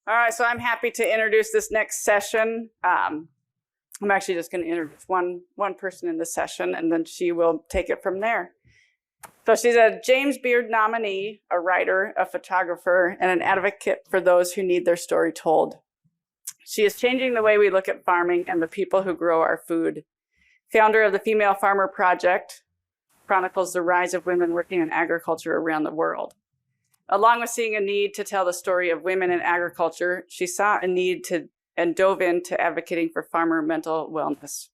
All right, so I'm happy to introduce this next session. I'm actually just going to introduce one person in the session, and then she will take it from there. So she's a James Beard nominee, a writer, a photographer, and an advocate for those who need their story told. She is changing the way we look at farming and the people who grow our food. Founder of the Female Farmer Project, chronicles the rise of women working in agriculture around the world. Along with seeing a need to tell the story of women in agriculture, she saw a need and dove into advocating for farmer mental wellness,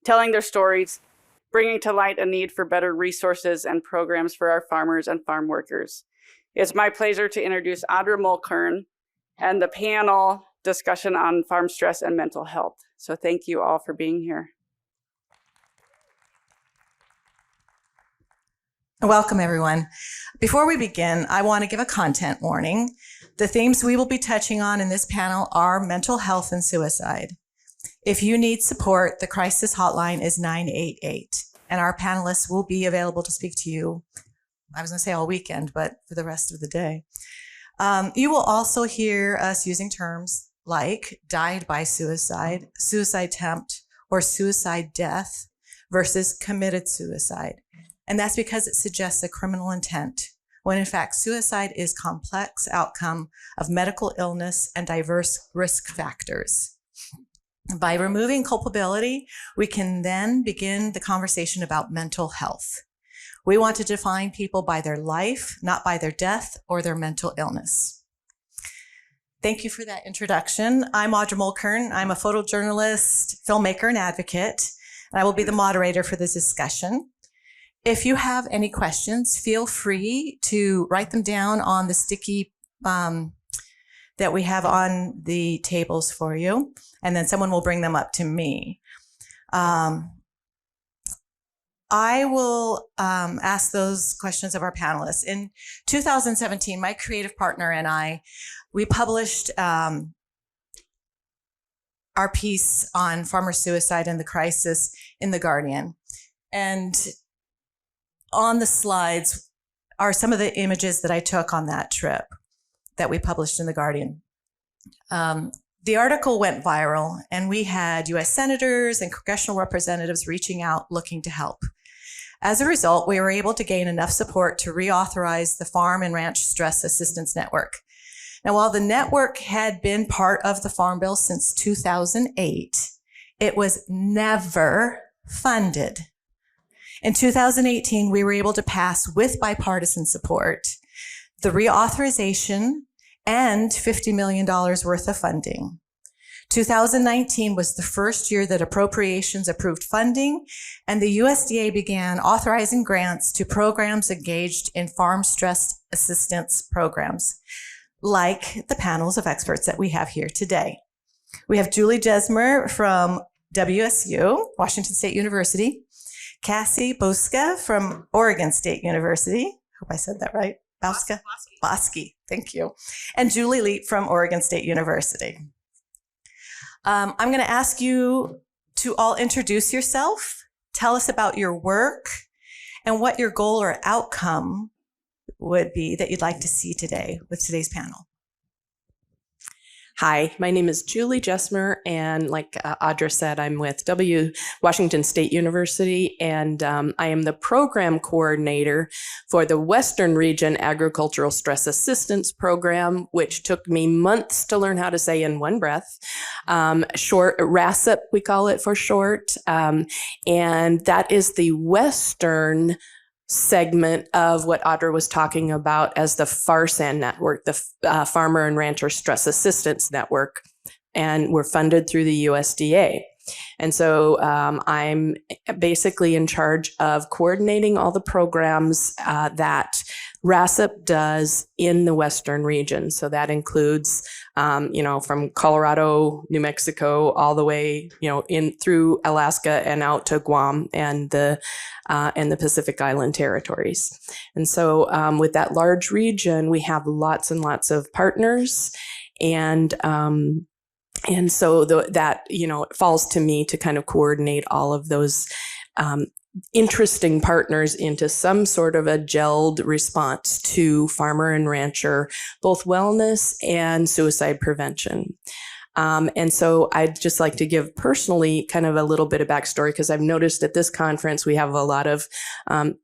telling their stories, bringing to light a need for better resources and programs for our farmers and farm workers. It's my pleasure to introduce Audra Mulkern and the panel discussion on farm stress and mental health. So thank you all for being here. Welcome, everyone. Before we begin, I want to give a content warning. The themes we will be touching on in this panel are mental health and suicide. If you need support, the crisis hotline is 988, and our panelists will be available to speak to you, I was going to say all weekend, but for the rest of the day. You will also hear us using terms like died by suicide, suicide attempt, or suicide death versus committed suicide. And that's because it suggests a criminal intent, when in fact suicide is a complex outcome of medical illness and diverse risk factors. By removing culpability, we can then begin the conversation about mental health. We want to define people by their life, not by their death or their mental illness. Thank you for that introduction. I'm Audra Mulkern. I'm a photojournalist, filmmaker, and advocate, and I will be the moderator for this discussion. If you have any questions, feel free to write them down on the sticky that we have on the tables for you, and then someone will bring them up to me. I will ask those questions of our panelists. In 2017, my creative partner and I, we published our piece on farmer suicide and the crisis in The Guardian. And on the slides are some of the images that I took on that trip that we published in The Guardian. The article went viral, and we had U.S. senators and congressional representatives reaching out looking to help. As a result, we were able to gain enough support to reauthorize the Farm and Ranch Stress Assistance Network. Now, while the network had been part of the Farm Bill since 2008, it was never funded. In 2018, we were able to pass, with bipartisan support, the reauthorization and $50 million worth of funding. 2019 was the first year that appropriations approved funding, and the USDA began authorizing grants to programs engaged in farm stress assistance programs, like the panels of experts that we have here today. We have Julie Jesmer from WSU, Washington State University, Cassie Bouska from Oregon State University. Hope I said that right. Bouska? Bouska. Thank you. And Julie Leep from Oregon State University. I'm going to ask you to all introduce yourself, tell us about your work, and what your goal or outcome would be that you'd like to see today with today's panel. Hi, my name is Julie Jesmer, and like Audra said, I'm with Washington State University, and I am the program coordinator for the Western Region Agricultural Stress Assistance Program, which took me months to learn how to say in one breath. Short, WRASAP, we call it for short, and that is the Western segment of what Audra was talking about as the FARSAN network, the Farmer and Rancher Stress Assistance Network, and we're funded through the USDA. And so I'm basically in charge of coordinating all the programs that WRASAP does in the Western region. So that includes, from Colorado, New Mexico, all the way, in through Alaska and out to Guam and the Pacific Island territories. And so with that large region, we have lots and lots of partners, and so that it falls to me to kind of coordinate all of those interesting partners into some sort of a gelled response to farmer and rancher, both wellness and suicide prevention. And so I'd just like to give personally kind of a little bit of backstory, because I've noticed at this conference we have a lot of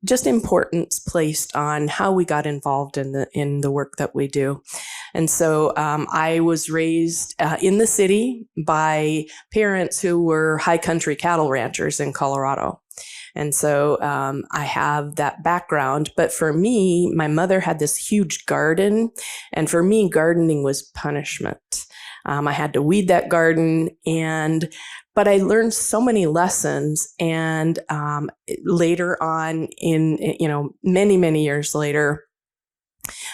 just importance placed on how we got involved in the work that we do. And so I was raised in the city by parents who were high country cattle ranchers in Colorado. And so I have that background. But for me, my mother had this huge garden. And for me, gardening was punishment. I had to weed that garden, but I learned so many lessons. And later on, many, many years later,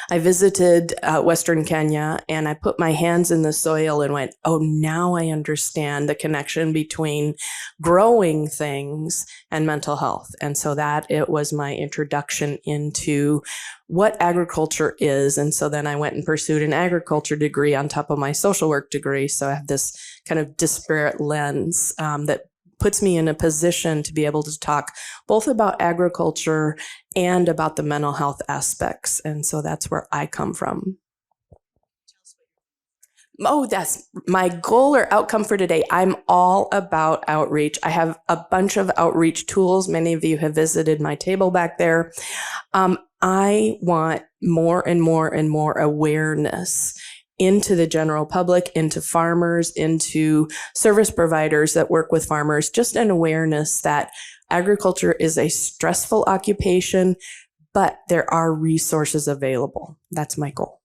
I visited Western Kenya, and I put my hands in the soil and went, oh, now I understand the connection between growing things and mental health. And so it was my introduction into what agriculture is. And so then I went and pursued an agriculture degree on top of my social work degree. So I have this kind of disparate lens that puts me in a position to be able to talk both about agriculture and about the mental health aspects. And so that's where I come from. Oh, that's my goal or outcome for today. I'm all about outreach. I have a bunch of outreach tools. Many of you have visited my table back there. I want more and more and more awareness into the general public, into farmers, into service providers that work with farmers, just an awareness that agriculture is a stressful occupation, but there are resources available. That's my goal.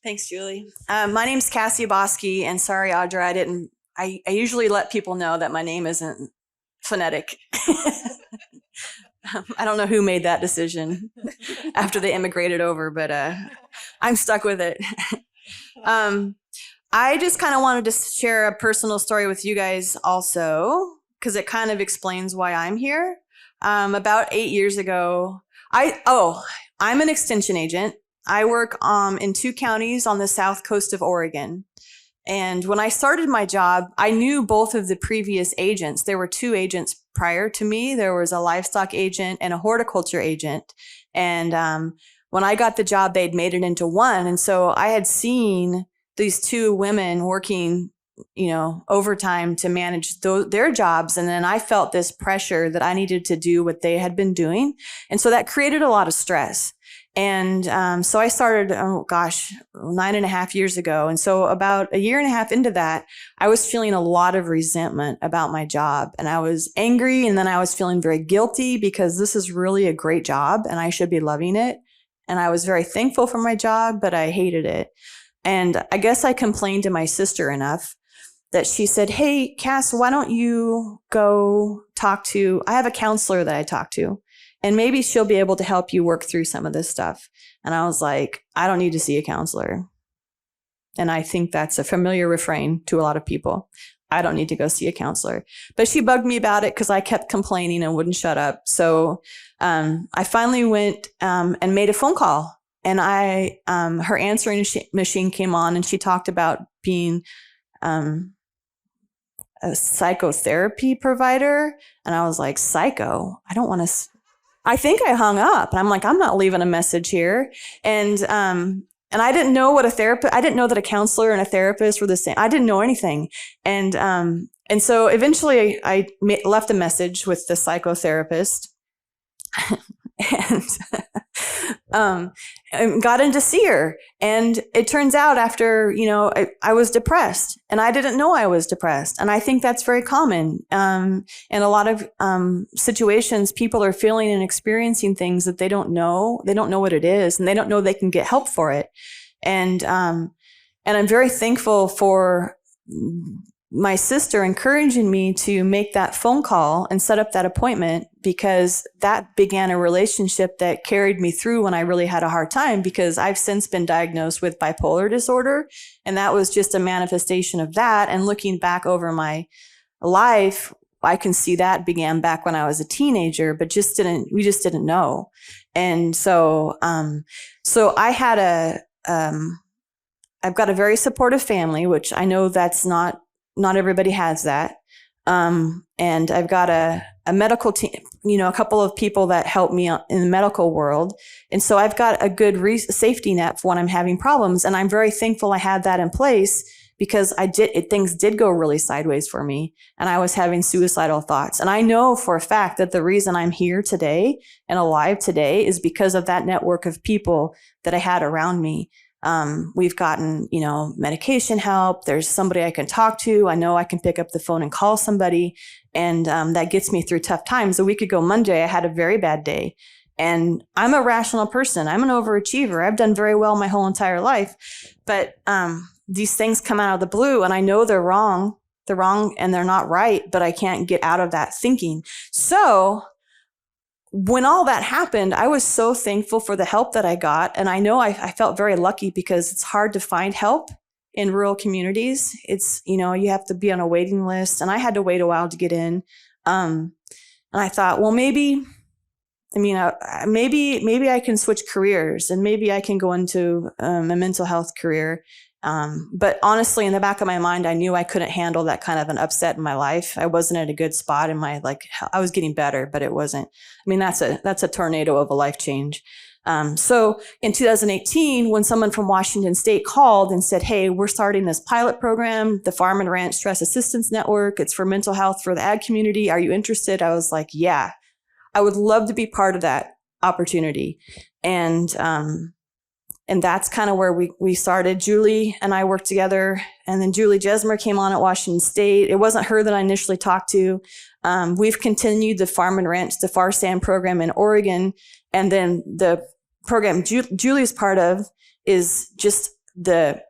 Thanks, Julie. My name's Cassie Bouska, and sorry, Audra, I usually let people know that my name isn't phonetic. I don't know who made that decision after they immigrated over, but I'm stuck with it. I just kind of wanted to share a personal story with you guys also, because it kind of explains why I'm here. About 8 years ago, I'm an extension agent. I work in 2 counties on the south coast of Oregon. And when I started my job, I knew both of the previous agents. There were 2 agents prior to me. There was a livestock agent and a horticulture agent. And when I got the job, they'd made it into one. And so I had seen these 2 women working, overtime to manage their jobs. And then I felt this pressure that I needed to do what they had been doing. And so that created a lot of stress. And so I started, 9.5 years ago. And so about 1.5 years into that, I was feeling a lot of resentment about my job. And I was angry. And then I was feeling very guilty because this is really a great job and I should be loving it. And I was very thankful for my job, but I hated it. And I guess I complained to my sister enough that she said, hey, Cass, why don't you go I have a counselor that I talk to. And maybe she'll be able to help you work through some of this stuff. And I was like, I don't need to see a counselor. And I think that's a familiar refrain to a lot of people. I don't need to go see a counselor. But she bugged me about it because I kept complaining and wouldn't shut up. So I finally went and made a phone call. And her answering machine came on and she talked about being a psychotherapy provider. And I was like, psycho? I don't want to... I think I hung up and I'm like, I'm not leaving a message here. And I didn't know I didn't know that a counselor and a therapist were the same. I didn't know anything. And so eventually I left a message with the psychotherapist and got in to see her. And it turns out after, I was depressed and I didn't know I was depressed. And I think that's very common. In a lot of situations, people are feeling and experiencing things that they don't know. They don't know what it is and they don't know they can get help for it. And I'm very thankful for my sister encouraging me to make that phone call and set up that appointment, because that began a relationship that carried me through when I really had a hard time, because I've since been diagnosed with bipolar disorder. And that was just a manifestation of that. And looking back over my life, I can see that began back when I was a teenager, but we just didn't know. And so I had I've got a very supportive family, which I know that's not everybody has that. And I've got a medical team, a couple of people that help me in the medical world. And so I've got a good safety net for when I'm having problems. And I'm very thankful I had that in place because things did go really sideways for me. And I was having suicidal thoughts. And I know for a fact that the reason I'm here today and alive today is because of that network of people that I had around me. We've gotten, medication help. There's somebody I can talk to. I know I can pick up the phone and call somebody. And that gets me through tough times. A week ago, Monday, I had a very bad day. And I'm a rational person. I'm an overachiever. I've done very well my whole entire life. But these things come out of the blue, and I know they're wrong. They're wrong and they're not right, but I can't get out of that thinking. So when all that happened, I was so thankful for the help that I got. And I know I felt very lucky because it's hard to find help in rural communities. It's, you have to be on a waiting list, and I had to wait a while to get in. And I thought, well, maybe I can switch careers, and maybe I can go into a mental health career. But honestly, in the back of my mind, I knew I couldn't handle that kind of an upset in my life. I wasn't at a good spot in my, I was getting better, but it wasn't. That's a tornado of a life change. So in 2018, when someone from Washington State called and said, hey, we're starting this pilot program, the Farm and Ranch Stress Assistance Network, it's for mental health for the ag community. Are you interested? I was like, yeah, I would love to be part of that opportunity. And that's kind of where we started. Julie and I worked together, and then Julie Jesmer came on at Washington State. It wasn't her that I initially talked to. We've continued the Farm and Ranch, the FARSAN program in Oregon. And then the program Julie's part of is just the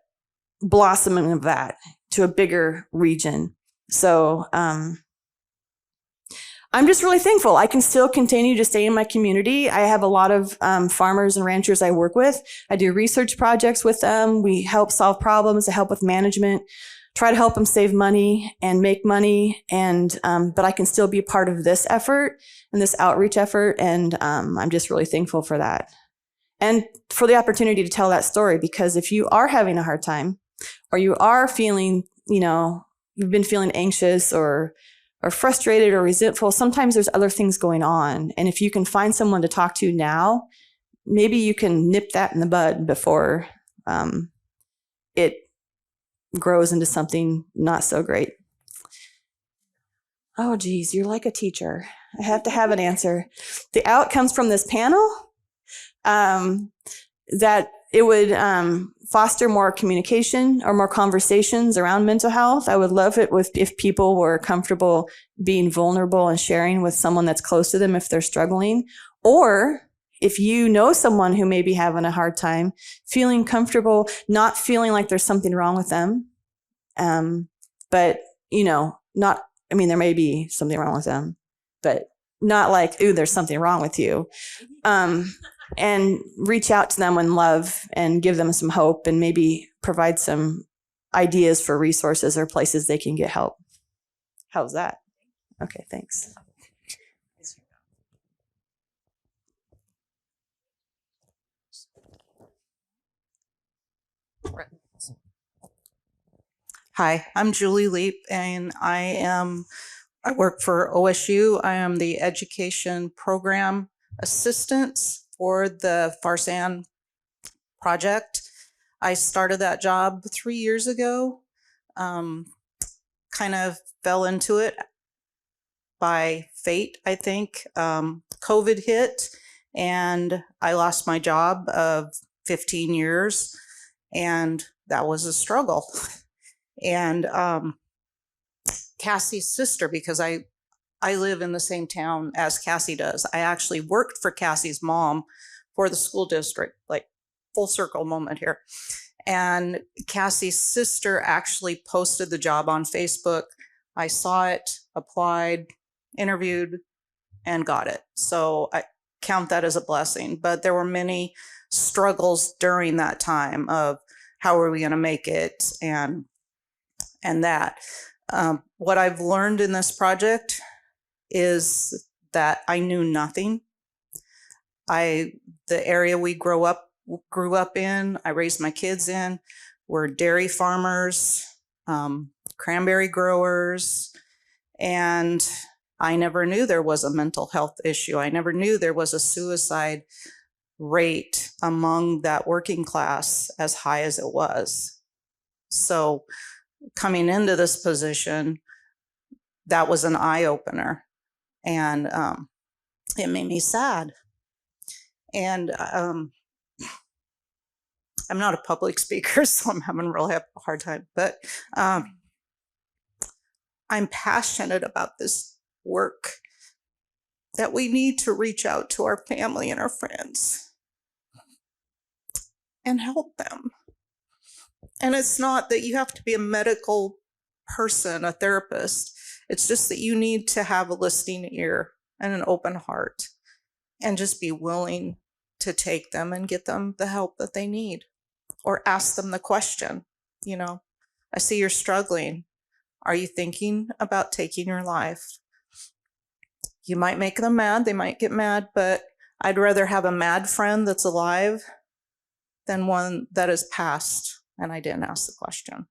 blossoming of that to a bigger region. So, I'm just really thankful. I can still continue to stay in my community. I have a lot of farmers and ranchers I work with. I do research projects with them. We help solve problems. I help with management, try to help them save money and make money. And but I can still be part of this effort and this outreach effort. And I'm just really thankful for that. And for the opportunity to tell that story, because if you are having a hard time, or you are feeling, you've been feeling anxious or frustrated or resentful, sometimes there's other things going on. And if you can find someone to talk to now, maybe you can nip that in the bud before it grows into something not so great. Oh, geez, you're like a teacher. I have to have an answer. The outcomes from this panel, that it would foster more communication or more conversations around mental health. I would love it if people were comfortable being vulnerable and sharing with someone that's close to them if they're struggling. Or if you know someone who may be having a hard time, feeling comfortable, not feeling like there's something wrong with them. But, there may be something wrong with them, but not like, ooh, there's something wrong with you. And reach out to them in love and give them some hope and maybe provide some ideas for resources or places they can get help. How's that? Okay, thanks. Hi, I'm Julie Leep, and I work for OSU. I am the Education Program Assistant for the FARSAN project. I started that job 3 years ago, kind of fell into it by fate, I think. COVID hit, and I lost my job of 15 years, and that was a struggle. And Cassie's sister, because I live in the same town as Cassie does. I actually worked for Cassie's mom for the school district, like full circle moment here. And Cassie's sister actually posted the job on Facebook. I saw it, applied, interviewed, and got it. So I count that as a blessing. But there were many struggles during that time of how are we going to make it and that. What I've learned in this project is that I knew nothing. The area we grew up in, I raised my kids in, were dairy farmers, cranberry growers, And I never knew there was a mental health issue. I never knew there was a suicide rate among that working class as high as it was. So coming into this position, that was an eye-opener, and it made me sad. And I'm not a public speaker, so I'm having really a hard time, but I'm passionate about this work, that we need to reach out to our family and our friends and help them. And it's not that you have to be a medical person, a therapist. It's just that you need to have a listening ear and an open heart, and just be willing to take them and get them the help that they need, or ask them the question, you know, I see you're struggling. Are you thinking about taking your life? You might make them mad. They might get mad, but I'd rather have a mad friend that's alive than one that is passed and I didn't ask the question.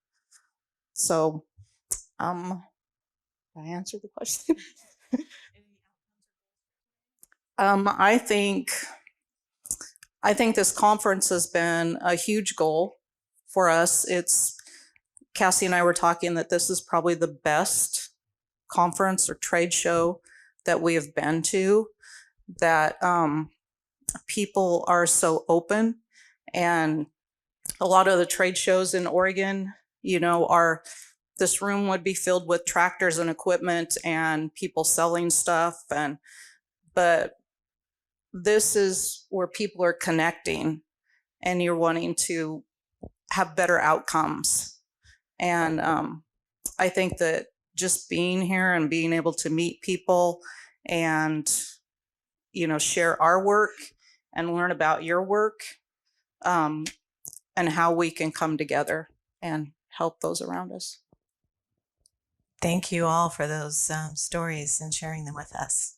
So, I answered the question. I think this conference has been a huge goal for us. Cassie and I were talking that this is probably the best conference or trade show that we have been to, that people are so open. And a lot of the trade shows in Oregon, you know, this room would be filled with tractors and equipment and people selling stuff, but this is where people are connecting and you're wanting to have better outcomes. And I think that just being here and being able to meet people and, you know, share our work and learn about your work, and how we can come together and help those around us. Thank you all for those stories and sharing them with us.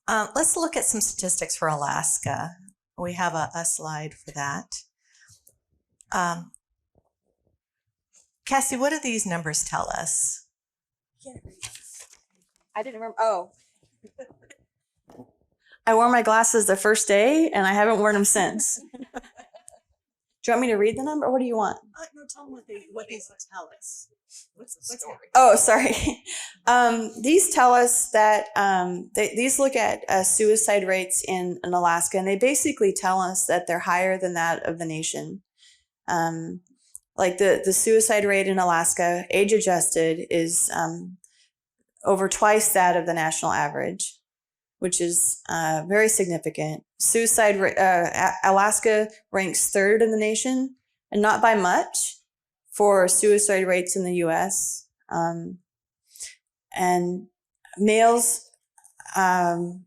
Let's look at some statistics for Alaska. We have a slide for that. Cassie, what do these numbers tell us? I didn't remember. Oh. I wore my glasses the first day and I haven't worn them since. Do you want me to read the number or what do you want? No, tell them what these tell us. What's the story? Oh, sorry. These tell us that these look at suicide rates in Alaska, and they basically tell us that they're higher than that of the nation. Like the suicide rate in Alaska, age adjusted, is over twice that of the national average, which is very significant. Alaska ranks third in the nation, and not by much, for suicide rates in the U.S. And males, the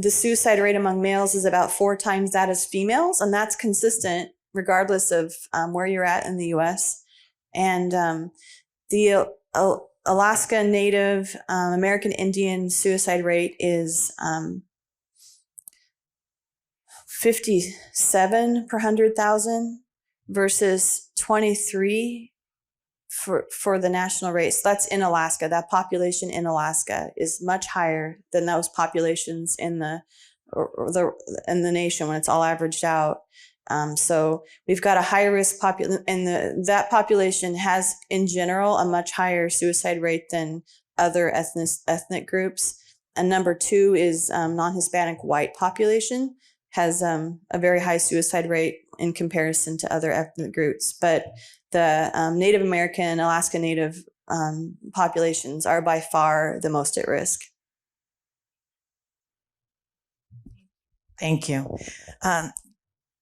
suicide rate among males is about 4 times that as females, and that's consistent regardless of where you're at in the U.S. And the Alaska Native American Indian suicide rate is 57 per 100,000 versus 23 for the national rate. So that's in Alaska. That population in Alaska is much higher than those populations in the nation when it's all averaged out. So we've got a high risk population, and that population has in general a much higher suicide rate than other ethnic groups. And number 2 is non-Hispanic white population has a very high suicide rate in comparison to other ethnic groups. But the Native American, Alaska Native populations are by far the most at risk. Thank you.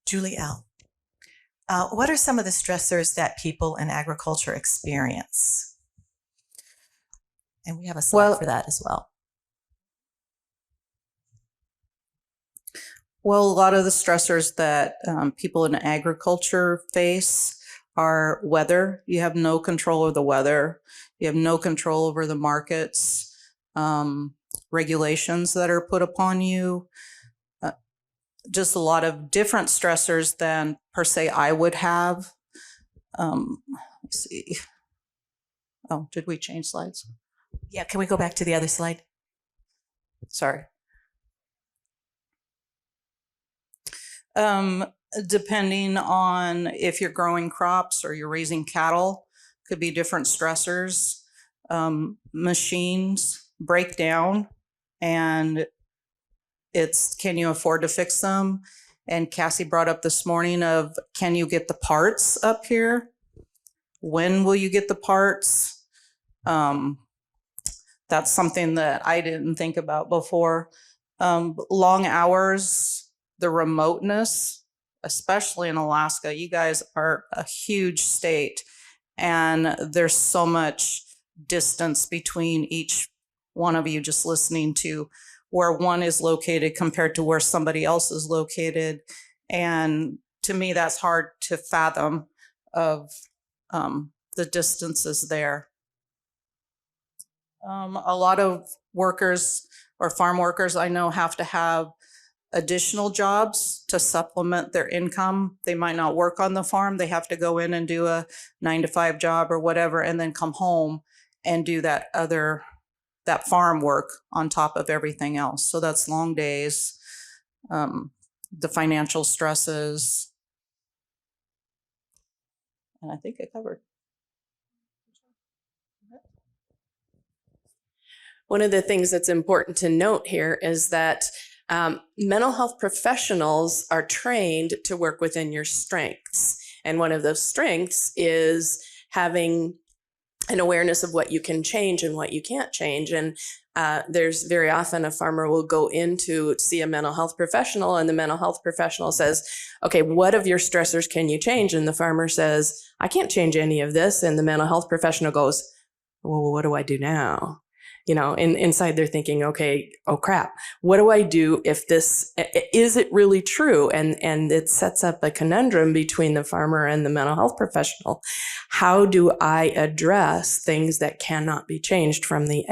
Julie L., what are some of the stressors that people in agriculture experience? And we have a slide for that as well. Well, a lot of the stressors that people in agriculture face are weather. You have no control over the weather. You have no control over the markets, regulations that are put upon you. Just a lot of different stressors than per se I would have. Let's see. Oh, did we change slides? Yeah, can we go back to the other slide? Sorry. Depending on if you're growing crops or you're raising cattle, could be different stressors. Machines break down, and it's, can you afford to fix them? And Cassie brought up this morning of, can you get the parts up here? When will you get the parts? That's something that I didn't think about before. Long hours, the remoteness, especially in Alaska. You guys are a huge state, and there's so much distance between each one of you, just listening to where one is located compared to where somebody else is located. And to me, that's hard to fathom of the distances there. A lot of workers or farm workers I know have to have additional jobs to supplement their income. They might not work on the farm. They have to go in and do a 9-to-5 job or whatever, and then come home and do that farm work on top of everything else. So that's long days, the financial stresses. And I think I covered. One of the things that's important to note here is that mental health professionals are trained to work within your strengths. And one of those strengths is having an awareness of what you can change and what you can't change. And there's very often a farmer will go in to see a mental health professional, and the mental health professional says, okay, what of your stressors can you change? And the farmer says, I can't change any of this. And the mental health professional goes, well, what do I do now? You know, inside they're thinking, okay, oh crap, what do I do if this, is it really true? And it sets up a conundrum between the farmer and the mental health professional. How do I address things that cannot be changed from the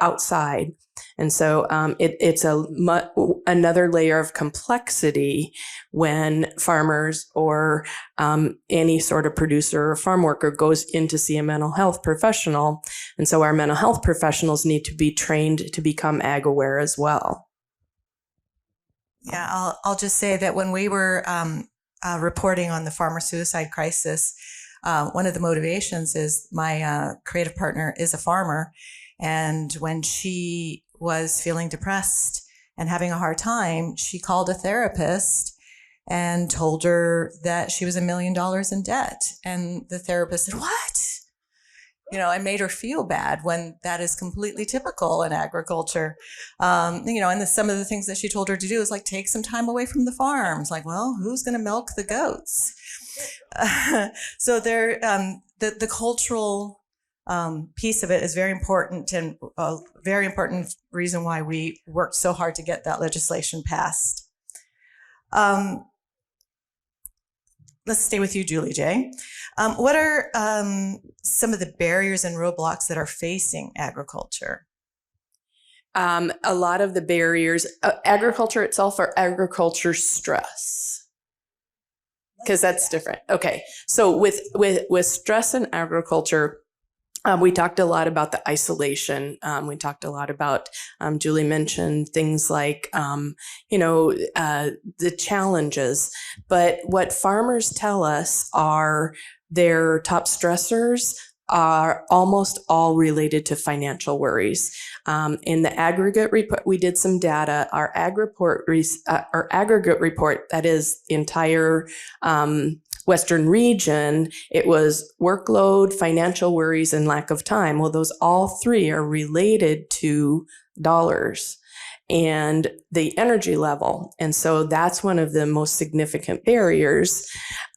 outside? And so it's another layer of complexity when farmers or any sort of producer or farm worker goes in to see a mental health professional. And so our mental health professionals need to be trained to become ag aware as well. Yeah, I'll just say that when we were reporting on the farmer suicide crisis, one of the motivations is my creative partner is a farmer. And when she was feeling depressed and having a hard time, she called a therapist and told her that she was $1 million in debt. And the therapist said, what? You know, and made her feel bad when that is completely typical in agriculture. You know, and some of the things that she told her to do is like take some time away from the farm. It's like, well, who's going to milk the goats? So there, the cultural piece of it is very important, and a very important reason why we worked so hard to get that legislation passed. Let's stay with you, Julie J. What are some of the barriers and roadblocks that are facing agriculture? A lot of the barriers, agriculture itself, or agriculture stress? Because that's different. Okay, so with stress in agriculture, we talked a lot about the isolation. We talked a lot about, Julie mentioned things like, the challenges. But what farmers tell us are their top stressors are almost all related to financial worries. In the aggregate report, we did some data. Our aggregate report, that is the entire Western region, it was workload, financial worries, and lack of time. Well, those all three are related to dollars and the energy level. And so that's one of the most significant barriers.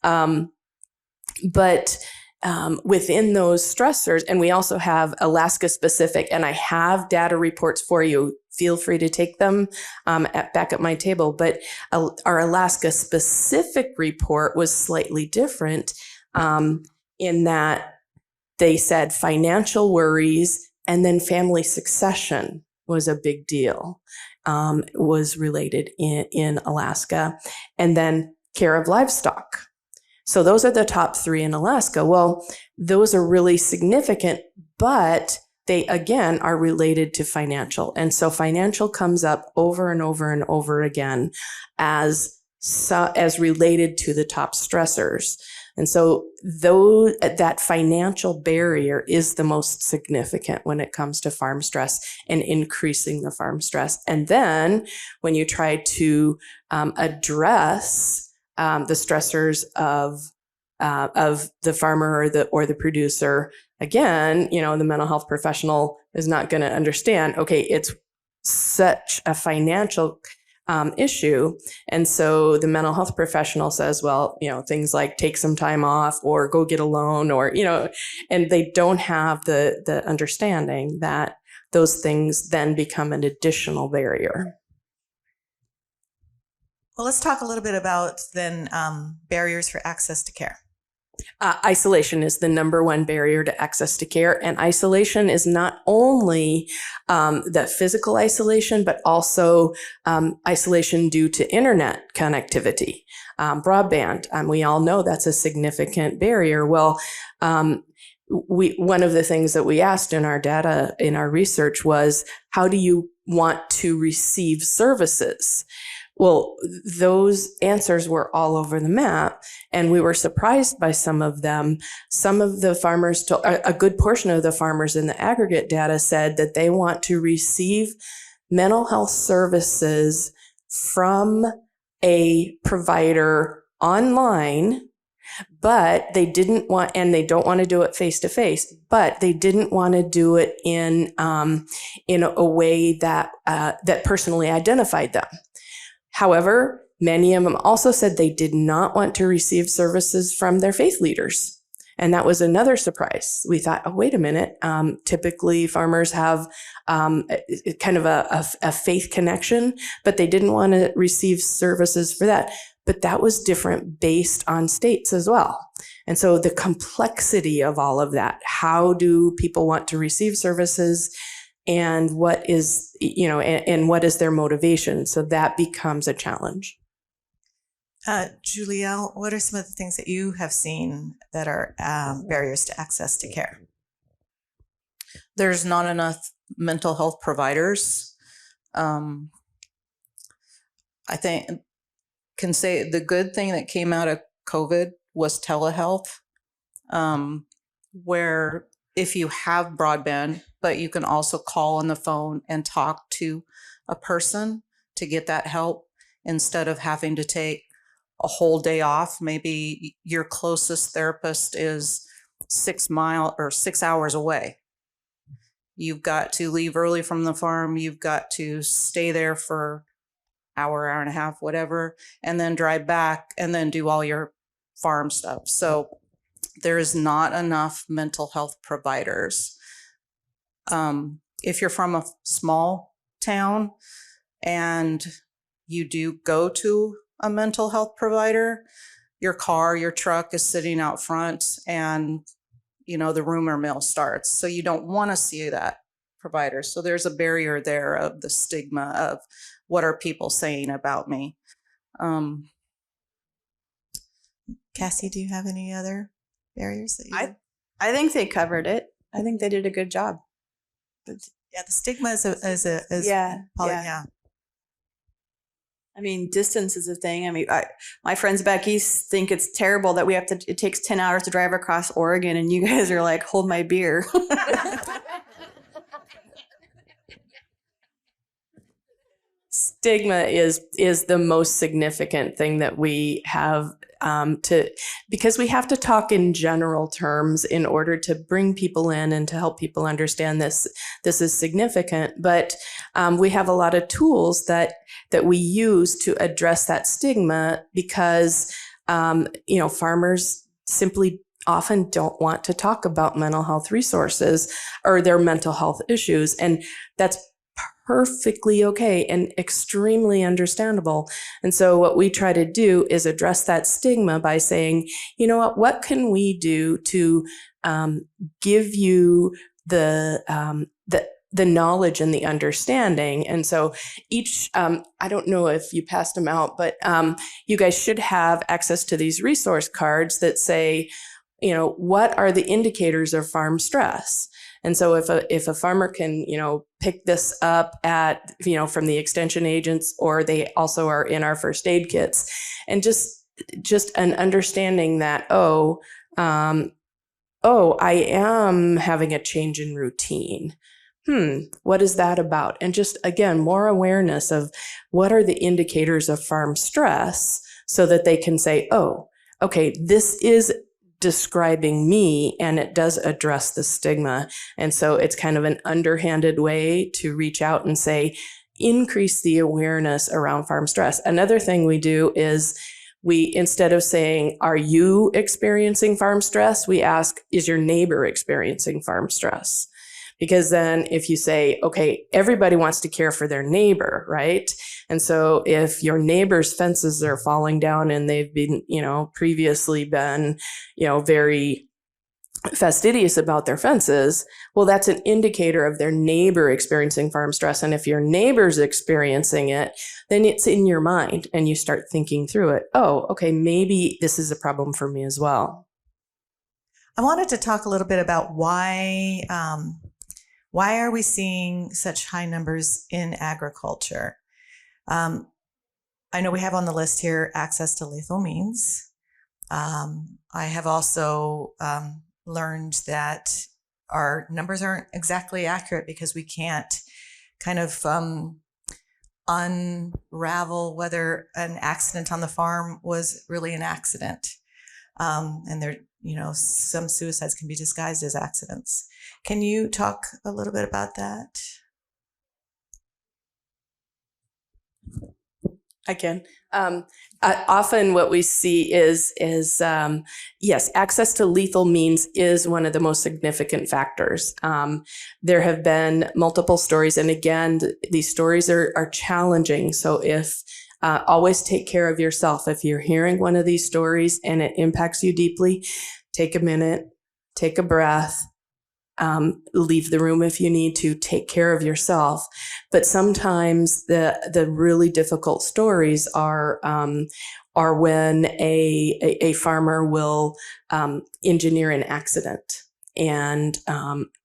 But within those stressors, and we also have Alaska specific, and I have data reports for you. Feel free to take them back at my table. But our Alaska specific report was slightly different in that they said financial worries and then family succession was a big deal, was related in Alaska, and then care of livestock. So those are the top three in Alaska. Well, those are really significant, but they again are related to financial. And so financial comes up over and over and over again as related to the top stressors. And so that financial barrier is the most significant when it comes to farm stress and increasing the farm stress. And then when you try to address the stressors of the farmer or the producer, again, the mental health professional is not going to understand, okay, it's such a financial issue. And so the mental health professional says, well, things like take some time off or go get a loan or, and they don't have the understanding that those things then become an additional barrier. Well, let's talk a little bit about then barriers for access to care. Isolation is the number one barrier to access to care. And isolation is not only the physical isolation, but also isolation due to internet connectivity, broadband. We all know that's a significant barrier. Well, one of the things that we asked in our data, in our research was, how do you want to receive services? Well, those answers were all over the map, and we were surprised by some of them. Some of the farmers, a good portion of the farmers in the aggregate data said that they want to receive mental health services from a provider online, but they didn't want, and they don't want to do it face to face, but they didn't want to do it in a way that personally identified them. However, many of them also said they did not want to receive services from their faith leaders. And that was another surprise. We thought, oh, wait a minute. Typically farmers have kind of a faith connection, but they didn't want to receive services for that. But that was different based on states as well. And so the complexity of all of that, how do people want to receive services? And what is, and what is their motivation? So that becomes a challenge. Julia, what are some of the things that you have seen that are barriers to access to care? There's not enough mental health providers. I think can say the good thing that came out of COVID was telehealth, where if you have broadband, but you can also call on the phone and talk to a person to get that help instead of having to take a whole day off. Maybe your closest therapist is 6 hours away. You've got to leave early from the farm. You've got to stay there for hour and a half, whatever, and then drive back and then do all your farm stuff. So there is not enough mental health providers. If you're from a small town and you do go to a mental health provider, your truck is sitting out front and, the rumor mill starts. So you don't want to see that provider. So there's a barrier there of the stigma of what are people saying about me. Cassie, do you have any other barriers that you? I think they covered it. I think they did a good job. Yeah, the stigma is yeah. yeah. I mean, distance is a thing. I mean, my friends back east think it's terrible that it takes 10 hours to drive across Oregon, and you guys are like, hold my beer. Stigma is the most significant thing that we have because we have to talk in general terms in order to bring people in and to help people understand this is significant. But we have a lot of tools that we use to address that stigma because, farmers simply often don't want to talk about mental health resources or their mental health issues. And that's perfectly okay and extremely understandable. And so what we try to do is address that stigma by saying, what can we do to give you the knowledge and the understanding? And so each, I don't know if you passed them out, but you guys should have access to these resource cards that say, what are the indicators of farm stress? And so if a farmer can, pick this up at, from the extension agents, or they also are in our first aid kits, and just an understanding that, I am having a change in routine. What is that about? And just, again, more awareness of what are the indicators of farm stress, so that they can say, oh, okay, this is describing me, and it does address the stigma. And so it's kind of an underhanded way to reach out and say, increase the awareness around farm stress. Another thing we do is instead of saying, are you experiencing farm stress? We ask, is your neighbor experiencing farm stress? Because then if you say, okay, everybody wants to care for their neighbor, right? And so if your neighbor's fences are falling down and they've been, previously been, very fastidious about their fences, well, that's an indicator of their neighbor experiencing farm stress. And if your neighbor's experiencing it, then it's in your mind and you start thinking through it. Oh, okay, maybe this is a problem for me as well. I wanted to talk a little bit about why are we seeing such high numbers in agriculture? I know we have on the list here access to lethal means. I have also learned that our numbers aren't exactly accurate because we can't kind of unravel whether an accident on the farm was really an accident. And there, some suicides can be disguised as accidents. Can you talk a little bit about that? I can. Often what we see is yes, access to lethal means is one of the most significant factors. There have been multiple stories, and again, these stories are challenging. So if always take care of yourself. If you're hearing one of these stories and it impacts you deeply, take a minute, take a breath. Leave the room if you need to. Take care of yourself. But sometimes the really difficult stories are when a farmer will engineer an accident, and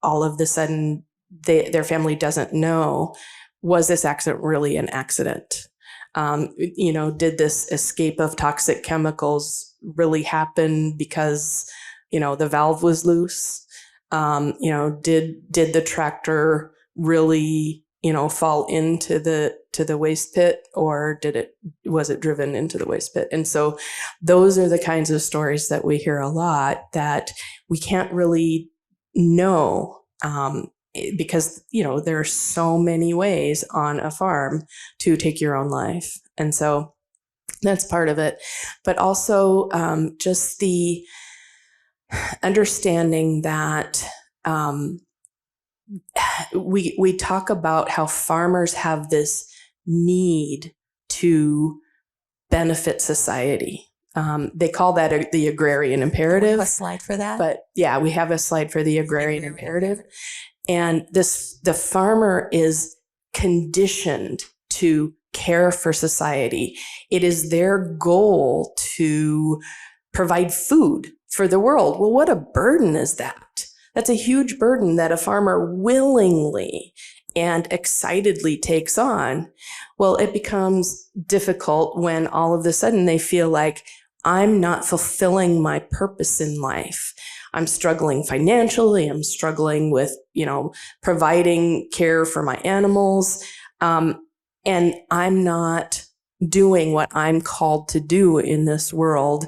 all of a sudden their family doesn't know, was this accident really an accident? Did this escape of toxic chemicals really happen because the valve was loose? Did the tractor really, fall into the waste pit, or was it driven into the waste pit? And so those are the kinds of stories that we hear a lot that we can't really know, because, there are so many ways on a farm to take your own life. And so that's part of it. But also, just the understanding that we talk about how farmers have this need to benefit society. They call that the agrarian imperative. Do we have a slide for that? But yeah, we have a slide for the agrarian imperative. And the farmer is conditioned to care for society. It is their goal to provide food for the world. Well, what a burden is that? That's a huge burden that a farmer willingly and excitedly takes on. Well, it becomes difficult when all of a sudden they feel like, I'm not fulfilling my purpose in life. I'm struggling financially. I'm struggling with, providing care for my animals. And I'm not doing what I'm called to do in this world.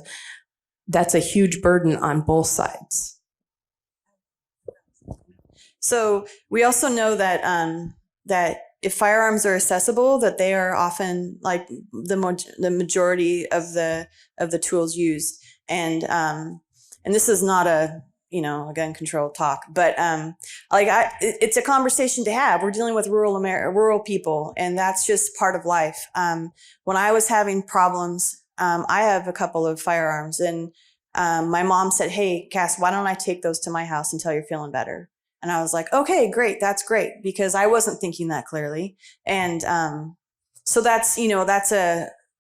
That's a huge burden on both sides. So we also know that that if firearms are accessible, that they are often like the majority of the tools used. And this is not a a gun control talk, but it's a conversation to have. We're dealing with rural people, and that's just part of life. When I was having problems, I have a couple of firearms, and my mom said, "Hey, Cass, why don't I take those to my house until you're feeling better?" And I was like, "Okay, great, that's great," because I wasn't thinking that clearly. And so that's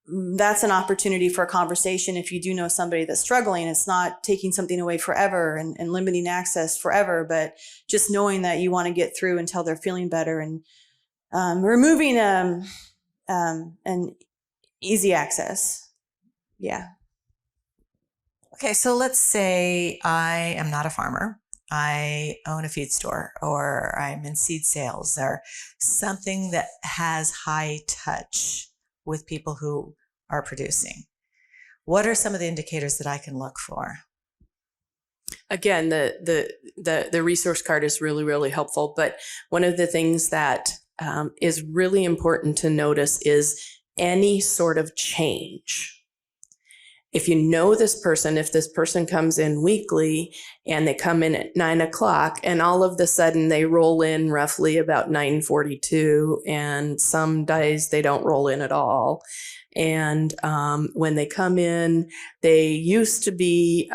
that's an opportunity for a conversation. If you do know somebody that's struggling, it's not taking something away forever and limiting access forever, but just knowing that you want to get through until they're feeling better, and removing an easy access. Yeah. Okay, so let's say I am not a farmer. I own a feed store, or I'm in seed sales, or something that has high touch with people who are producing. What are some of the indicators that I can look for? Again, the resource card is really, really helpful. But one of the things that is really important to notice is any sort of change. If you know this person, if this person comes in weekly and they come in at 9 o'clock and all of the sudden they roll in roughly about 9:42, and some days they don't roll in at all. And when they come in, they used to be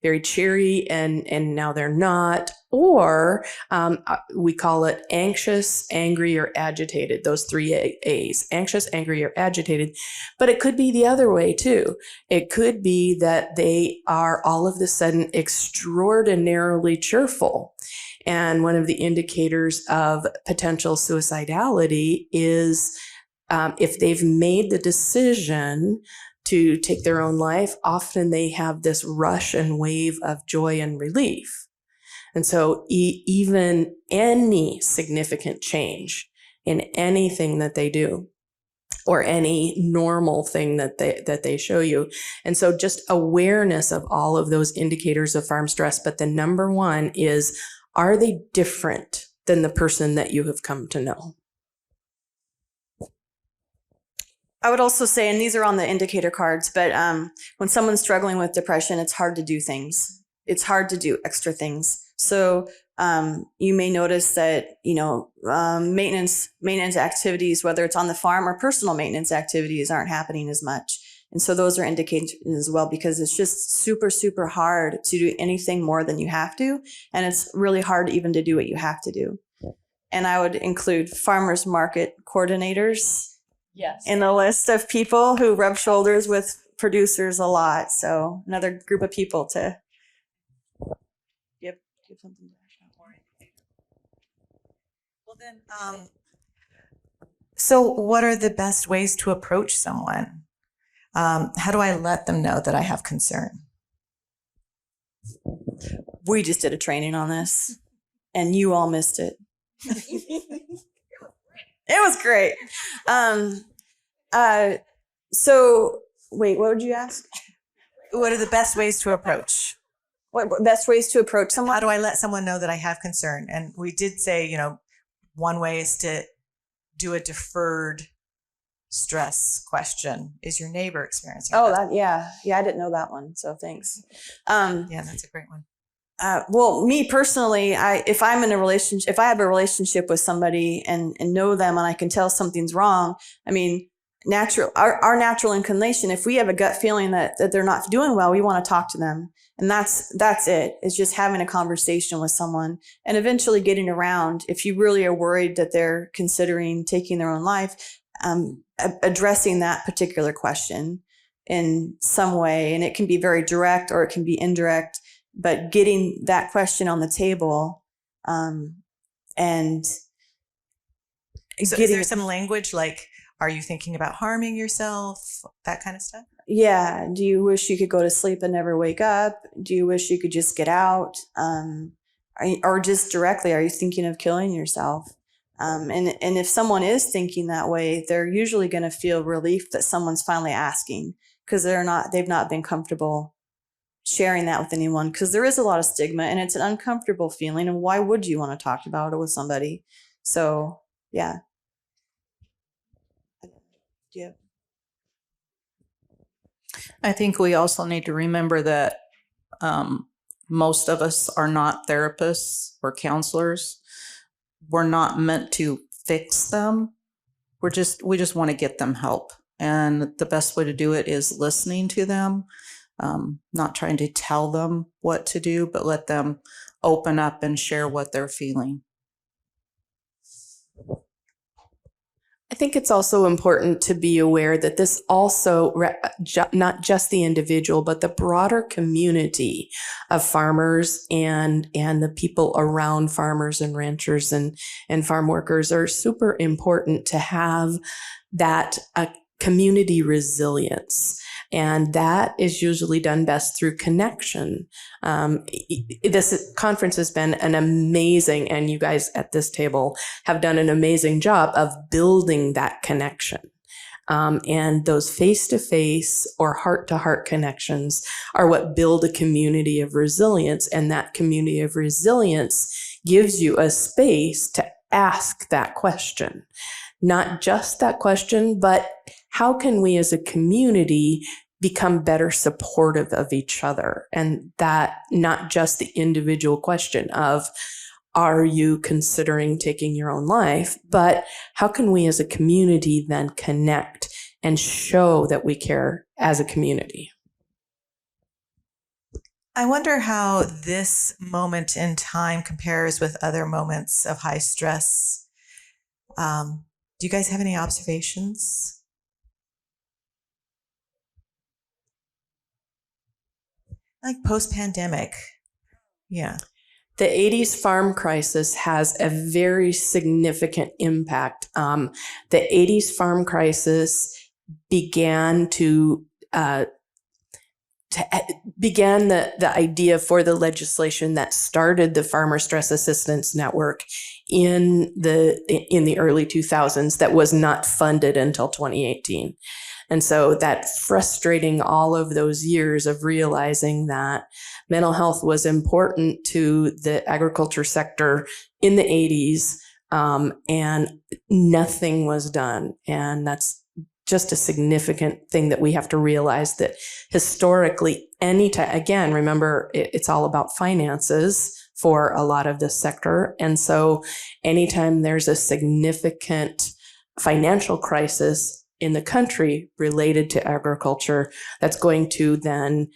very cheery and now they're not. Or we call it anxious, angry, or agitated, those three A's, anxious, angry, or agitated. But it could be the other way too. It could be that they are all of a sudden extraordinarily cheerful. And one of the indicators of potential suicidality is if they've made the decision to take their own life, often they have this rush and wave of joy and relief. And so even any significant change in anything that they do, or any normal thing that they show you. And so just awareness of all of those indicators of farm stress. But the number one is, are they different than the person that you have come to know? I would also say, and these are on the indicator cards, but when someone's struggling with depression, it's hard to do things. It's hard to do extra things. So you may notice that, maintenance activities, whether it's on the farm or personal maintenance activities, aren't happening as much. And so those are indicators as well, because it's just super, super hard to do anything more than you have to. And it's really hard even to do what you have to do. And I would include farmers market coordinators. Yes. In the list of people who rub shoulders with producers a lot. So another group of people to give something. Well then, so what are the best ways to approach someone? How do I let them know that I have concern? We just did a training on this and you all missed it. It was great. So wait, what would you ask? What are the best ways to approach? What best ways to approach someone? How do I let someone know that I have concern? And we did say, one way is to do a deferred stress question. Is your neighbor experiencing that? Yeah, I didn't know that one. So thanks. Yeah, that's a great one. Well, me personally, if I have a relationship with somebody and know them and I can tell something's wrong, I mean, our natural inclination, if we have a gut feeling that they're not doing well, we want to talk to them. And that's it. It's just having a conversation with someone and eventually getting around. If you really are worried that they're considering taking their own life, addressing that particular question in some way. And it can be very direct or it can be indirect, but getting that question on the table, and So is there some language like, are you thinking about harming yourself? That kind of stuff? Yeah. Do you wish you could go to sleep and never wake up? Do you wish you could just get out? Or just directly, are you thinking of killing yourself? And if someone is thinking that way, they're usually going to feel relief that someone's finally asking, because they've not been comfortable sharing that with anyone, because there is a lot of stigma and it's an uncomfortable feeling. And why would you want to talk about it with somebody? So, yeah. Yeah. I think we also need to remember that most of us are not therapists or counselors. We're not meant to fix them. We just want to get them help. And the best way to do it is listening to them, not trying to tell them what to do, but let them open up and share what they're feeling. I think it's also important to be aware that this also, not just the individual, but the broader community of farmers and the people around farmers and ranchers and farm workers are super important to have that community resilience. And that is usually done best through connection. This conference has been an amazing, and you guys at this table have done an amazing job of building that connection. And those face-to-face or heart-to-heart connections are what build a community of resilience. And that community of resilience gives you a space to ask that question. Not just that question, but how can we as a community become better supportive of each other? And that not just the individual question of, are you considering taking your own life? But how can we as a community then connect and show that we care as a community? I wonder how this moment in time compares with other moments of high stress. Do you guys have any observations? Like post-pandemic. Yeah. The 80s farm crisis has a very significant impact. The 80s farm crisis began began the idea for the legislation that started the Farmer Stress Assistance Network in the early 2000s that was not funded until 2018. And so that frustrating all of those years of realizing that mental health was important to the agriculture sector in the 80s, and nothing was done. And that's just a significant thing that we have to realize, that historically, anytime, again, remember, it's all about finances for a lot of this sector. And so anytime there's a significant financial crisis in the country related to agriculture, that's going to then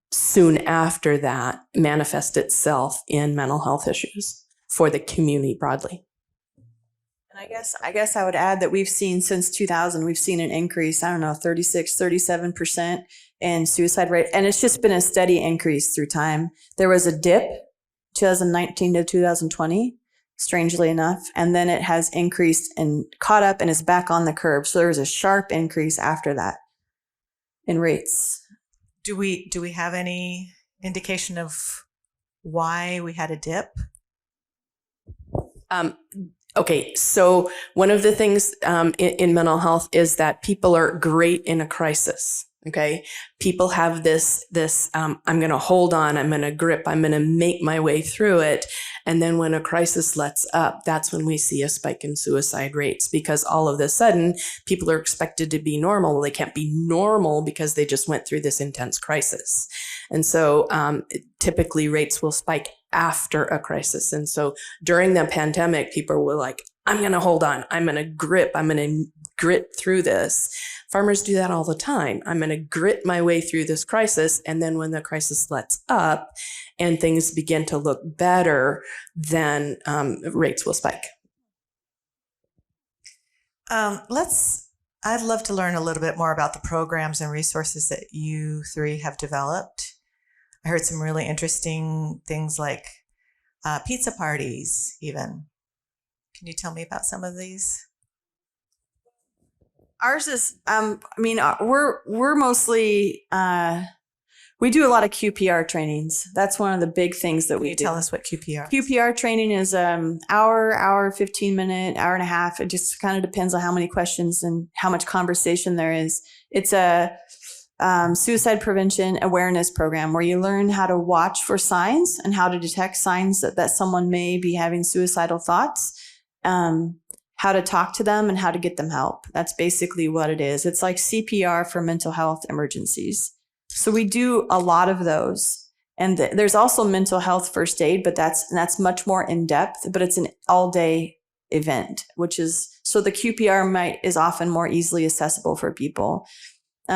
soon after that manifest itself in mental health issues for the community broadly. And I guess I would add that we've seen since 2000, we've seen an increase, 37% in suicide rate. And it's just been a steady increase through time. There was a dip 2019 to 2020, strangely enough. And then it has increased and caught up and is back on the curve. So there was a sharp increase after that in rates. Do we have any indication of why we had a dip? Okay, so one of the things in mental health is that people are great in a crisis. Okay, people have this I'm going to hold on, I'm going to grip, I'm going to make my way through it. And then when a crisis lets up, that's when we see a spike in suicide rates, because all of a sudden people are expected to be normal. Well, they can't be normal because they just went through this intense crisis. And so typically rates will spike after a crisis. And so during the pandemic, people were like, I'm going to hold on, I'm going to grip, I'm going to grit through this. Farmers do that all the time. I'm going to grit my way through this crisis. And then when the crisis lets up and things begin to look better, then rates will spike. I'd love to learn a little bit more about the programs and resources that you three have developed. I heard some really interesting things like pizza parties even. Can you tell me about some of these? Ours is, we're mostly, we do a lot of QPR trainings. That's one of the big things that we do. Tell us what QPR is. QPR training is hour, 15 minute, hour and a half. It just kind of depends on how many questions and how much conversation there is. It's a suicide prevention awareness program where you learn how to watch for signs and how to detect signs that someone may be having suicidal thoughts. How to talk to them and how to get them help. That's basically what it is. It's like CPR for mental health emergencies. So we do a lot of those. And there's also mental health first aid, but that's much more in depth, but it's an all day event, which is, so the QPR is often more easily accessible for people.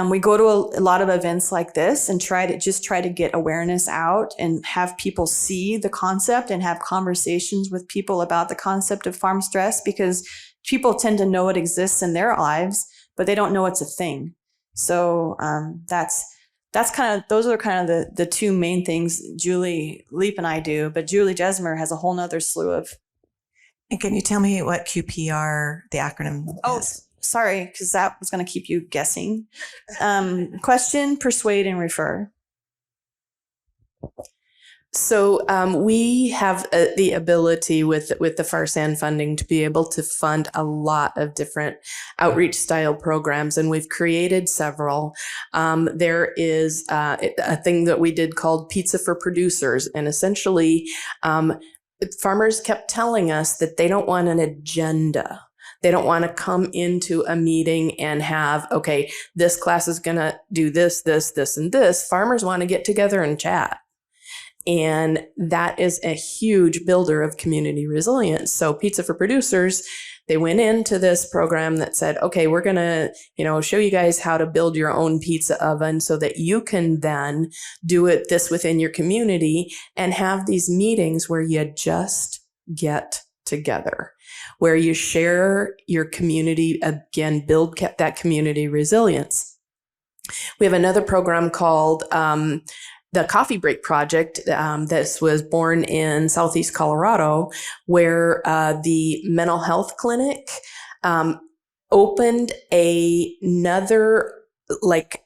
We go to a lot of events like this and try to get awareness out and have people see the concept and have conversations with people about the concept of farm stress, because people tend to know it exists in their lives, but they don't know it's a thing. So that's kind of, those are kind of the two main things Julie Leep and I do, but Julie Jesmer has a whole nother slew of. And can you tell me what QPR, the acronym is? Sorry, because that was going to keep you guessing. Question, persuade, and refer. So we have the ability with the FARSAN funding to be able to fund a lot of different outreach style programs, and we've created several. There is a thing that we did called Pizza for Producers, and essentially farmers kept telling us that they don't want an agenda. They don't want to come into a meeting and have, okay, this class is going to do this, this, this, and this. Farmers want to get together and chat. And that is a huge builder of community resilience. So Pizza for Producers, they went into this program that said, okay, we're going to, show you guys how to build your own pizza oven so that you can then do this within your community and have these meetings where you just get together, where you share your community, again, build that community resilience. We have another program called the Coffee Break Project. This was born in Southeast Colorado, where the mental health clinic opened another like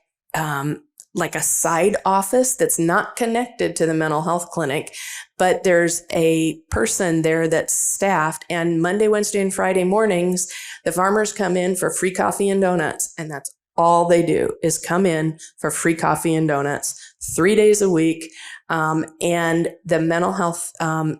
a side office that's not connected to the mental health clinic, but there's a person there that's staffed, and Monday, Wednesday, and Friday mornings, the farmers come in for free coffee and donuts, and that's all they do is come in for free coffee and donuts 3 days a week. And the mental health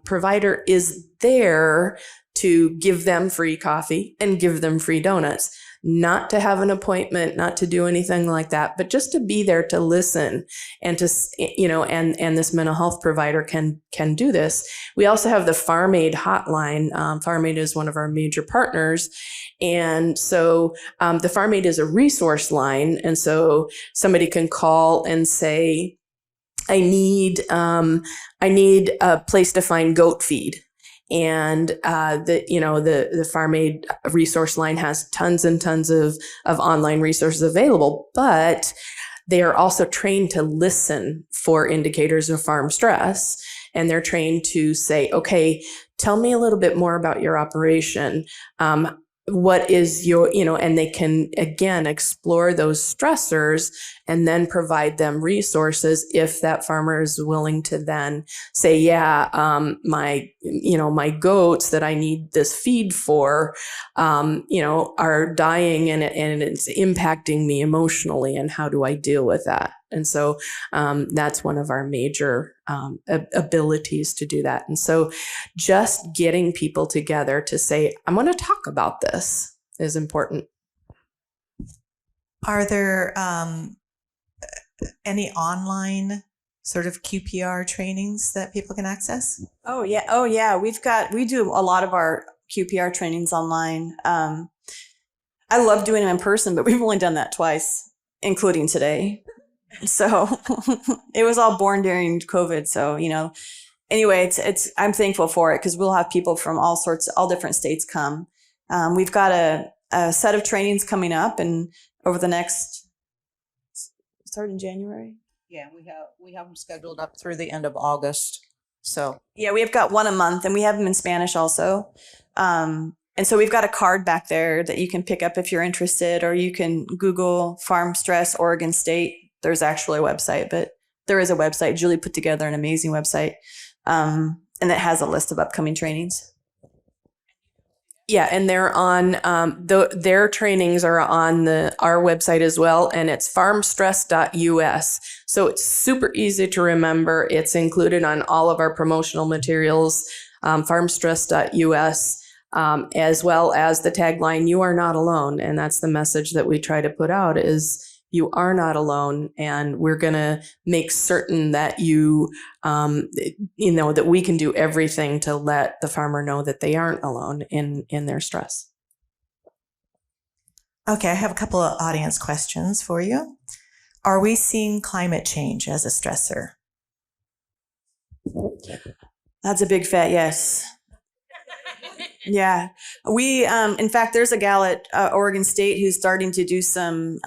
provider is there to give them free coffee and give them free donuts, not to have an appointment, not to do anything like that, but just to be there to listen and to, and this mental health provider can do this. We also have the Farm Aid hotline. Farm Aid is one of our major partners. And so the Farm Aid is a resource line. And so somebody can call and say, I need a place to find goat feed. And the Farm Aid resource line has tons and tons of online resources available, but they are also trained to listen for indicators of farm stress. And they're trained to say, okay, tell me a little bit more about your operation. What is your, and they can, again, explore those stressors and then provide them resources if that farmer is willing to then say, my goats that I need this feed for, are dying and it's impacting me emotionally, and how do I deal with that? And so that's one of our major abilities to do that. And so just getting people together to say, I'm going to talk about this is important. Are there any online sort of QPR trainings that people can access? Oh yeah. We do a lot of our QPR trainings online. I love doing them in person, but we've only done that twice, including today. So it was all born during COVID. So, anyway, I'm thankful for it because we'll have people from all different states come. We've got a set of trainings coming up, and over the next, start in January. Yeah, we have them scheduled up through the end of August. So yeah, we've got one a month, and we have them in Spanish also. And so we've got a card back there that you can pick up if you're interested, or you can Google Farm Stress Oregon State. There's actually a website, but there is a website. Julie put together an amazing website, and it has a list of upcoming trainings. Yeah, and they're on their trainings are on our website as well, and it's farmstress.us. So it's super easy to remember. It's included on all of our promotional materials, farmstress.us, as well as the tagline, "You are not alone." And that's the message that we try to put out is, you are not alone, and we're going to make certain that that we can do everything to let the farmer know that they aren't alone in their stress. Okay, I have a couple of audience questions for you. Are we seeing climate change as a stressor? That's a big fat yes. Yeah. We, in fact, there's a gal at Oregon State who's starting to do some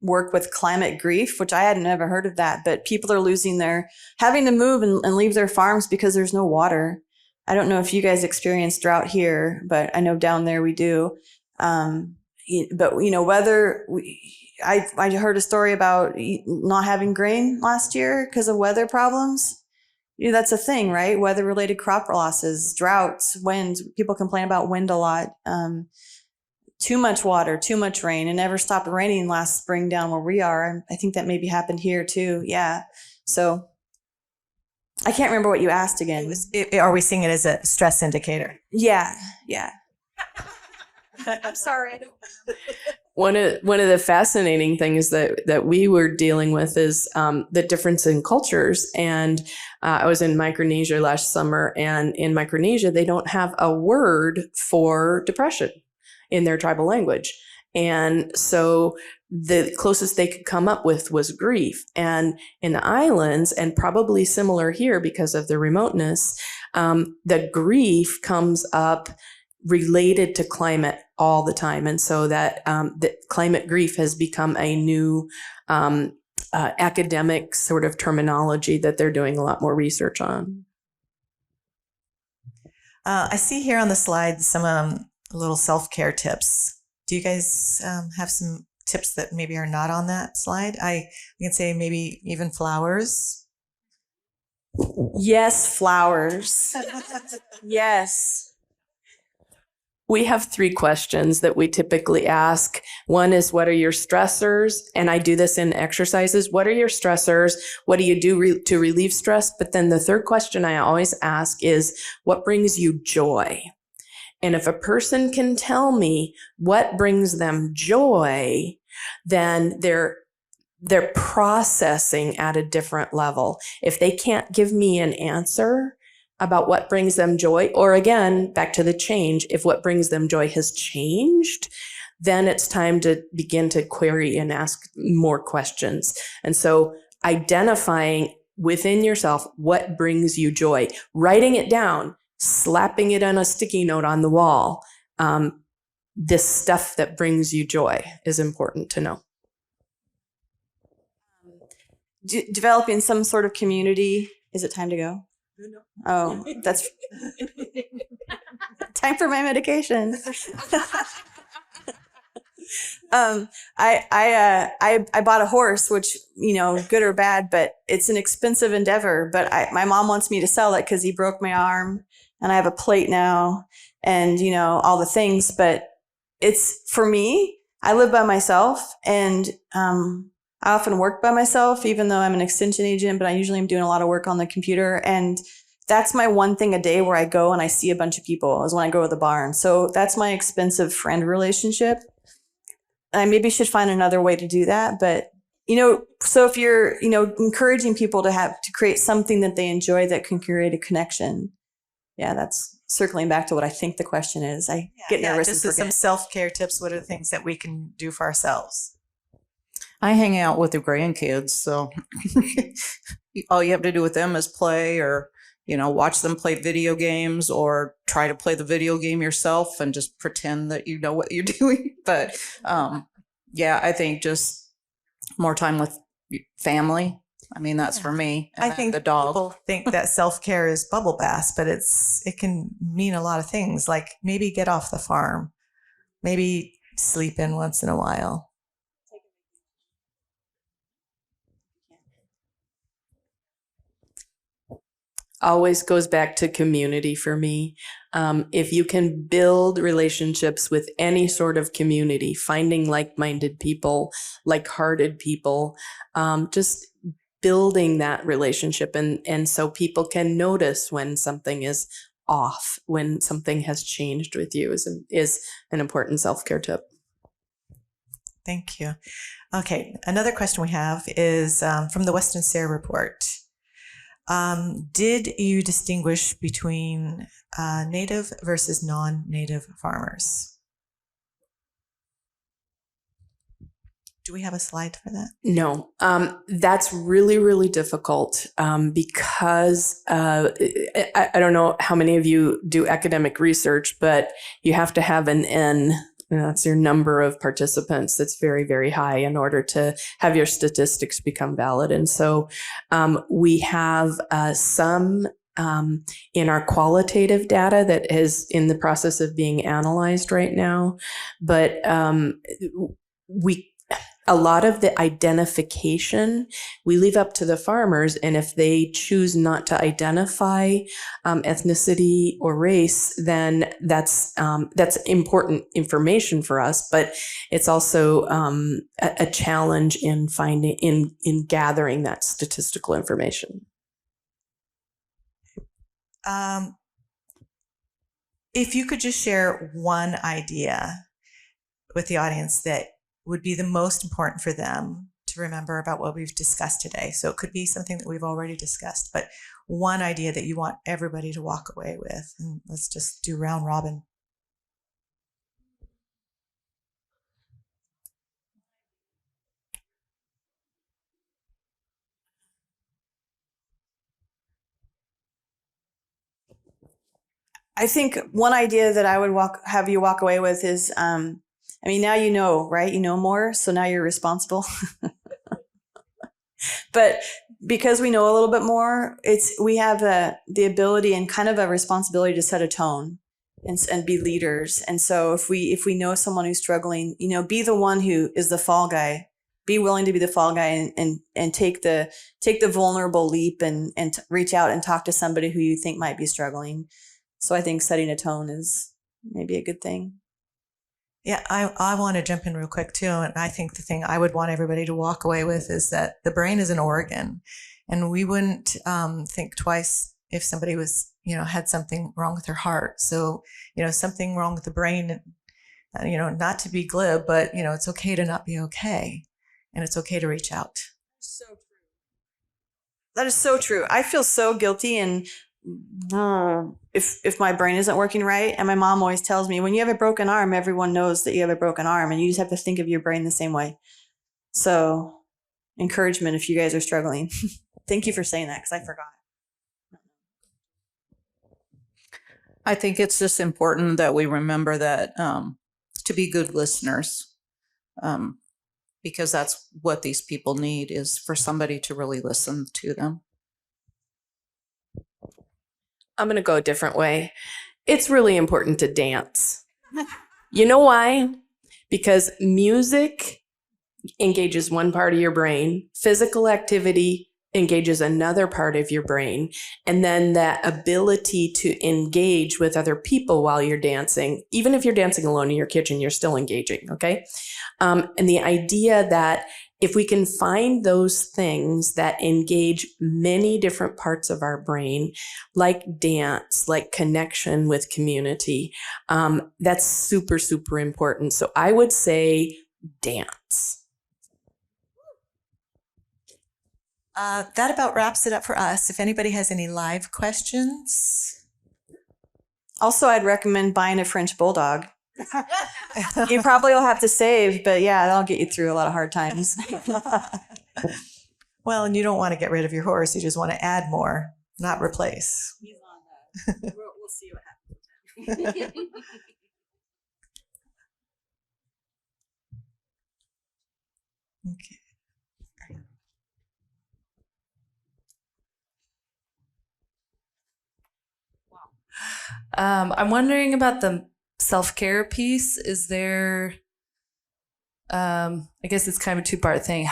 work with climate grief, which I had never heard of that, but people are having to move and leave their farms because there's no water. I don't know if you guys experience drought here, but I know down there we do. But I heard a story about not having grain last year because of weather problems. That's a thing, right? Weather-related crop losses, droughts, winds. People complain about wind a lot. Too much water, too much rain. It never stopped raining last spring down where we are. I think that maybe happened here too. Yeah. So I can't remember what you asked again. Are we seeing it as a stress indicator? Yeah. I'm sorry. One of the fascinating things that we were dealing with is the difference in cultures. And I was in Micronesia last summer, and in Micronesia, they don't have a word for depression in their tribal language. And so the closest they could come up with was grief. And in the islands, and probably similar here because of the remoteness, the grief comes up related to climate all the time. And so that the climate grief has become a new academic sort of terminology that they're doing a lot more research on. I see here on the slide some little self-care tips. Do you guys have some tips that maybe are not on that slide? I can say maybe even flowers. Yes, flowers. Yes. We have 3 questions that we typically ask. One is, what are your stressors? And I do this in exercises. What are your stressors? What do you do to relieve stress? But then the third question I always ask is, what brings you joy? And if a person can tell me what brings them joy, then they're processing at a different level. If they can't give me an answer about what brings them joy, or again, back to the change, if what brings them joy has changed, then it's time to begin to query and ask more questions. And so identifying within yourself what brings you joy, writing it down, slapping it on a sticky note on the wall. This stuff that brings you joy is important to know. Developing some sort of community. Is it time to go? No. Oh, that's time for my medication. I bought a horse, which, good or bad, but it's an expensive endeavor. But my mom wants me to sell it because he broke my arm, and I have a plate now, and all the things. But it's for me. I live by myself, and I often work by myself, even though I'm an extension agent, but I usually am doing a lot of work on the computer. And that's my one thing a day where I go and I see a bunch of people is when I go to the barn. So that's my expensive friend relationship. I maybe should find another way to do that. But, so if you're, encouraging people to create something that they enjoy that can create a connection. Yeah, that's circling back to what I think the question is. I get nervous. Just some self-care tips. What are the things that we can do for ourselves? I hang out with the grandkids, so all you have to do with them is play, or watch them play video games, or try to play the video game yourself and just pretend that you know what you're doing. But I think just more time with family. I mean, that's for me. And I think the dog. People think that self-care is bubble baths, but it can mean a lot of things. Like maybe get off the farm, maybe sleep in once in a while. Always goes back to community for me. If you can build relationships with any sort of community, finding like-minded people, like-hearted people, just building that relationship. And so people can notice when something is off, when something has changed with you is an important self-care tip. Thank you. Okay. Another question we have is from the Western SARE report. Did you distinguish between native versus non-native farmers? Do we have a slide for that? No, that's really, really difficult because I don't know how many of you do academic research, but you have to have an N. That's your number of participants. That's very, very high in order to have your statistics become valid. And so we have some in our qualitative data that is in the process of being analyzed right now, but a lot of the identification we leave up to the farmers, and if they choose not to identify ethnicity or race, then that's important information for us. But it's also a challenge in finding in gathering that statistical information. If you could just share one idea with the audience that would be the most important for them to remember about what we've discussed today. So it could be something that we've already discussed, but one idea that you want everybody to walk away with. And let's just do round robin. I think one idea that I would have you walk away with is, now you know, right? You know more, so now you're responsible. But because we know a little bit more, we have the ability and kind of a responsibility to set a tone and be leaders. And so if we know someone who's struggling, be the one who is the fall guy. Be willing to be the fall guy and take the vulnerable leap and reach out and talk to somebody who you think might be struggling. So I think setting a tone is maybe a good thing. Yeah, I want to jump in real quick too. And I think the thing I would want everybody to walk away with is that the brain is an organ, and we wouldn't think twice if somebody was, had something wrong with their heart. So, something wrong with the brain, not to be glib, but, it's okay to not be okay. And it's okay to reach out. So true. That is so true. I feel so guilty and if my brain isn't working right. And my mom always tells me, when you have a broken arm, everyone knows that you have a broken arm, and you just have to think of your brain the same way. So encouragement if you guys are struggling. Thank you for saying that, because I forgot. I think it's just important that we remember that to be good listeners, because that's what these people need, is for somebody to really listen to them. I'm going to go a different way. It's really important to dance. You know why? Because music engages one part of your brain, physical activity engages another part of your brain, and then that ability to engage with other people while you're dancing, even if you're dancing alone in your kitchen, you're still engaging, okay? And the idea that if we can find those things that engage many different parts of our brain, like dance, like connection with community, that's super, super important. So I would say dance. That about wraps it up for us. If anybody has any live questions. Also, I'd recommend buying a French bulldog. You probably will have to save, but yeah, that'll get you through a lot of hard times. Well, and you don't want to get rid of your horse. You just want to add more, not replace. He's on that. We'll see what happens. Okay. I'm wondering about the self-care piece. Is there, I guess it's kind of a two-part thing.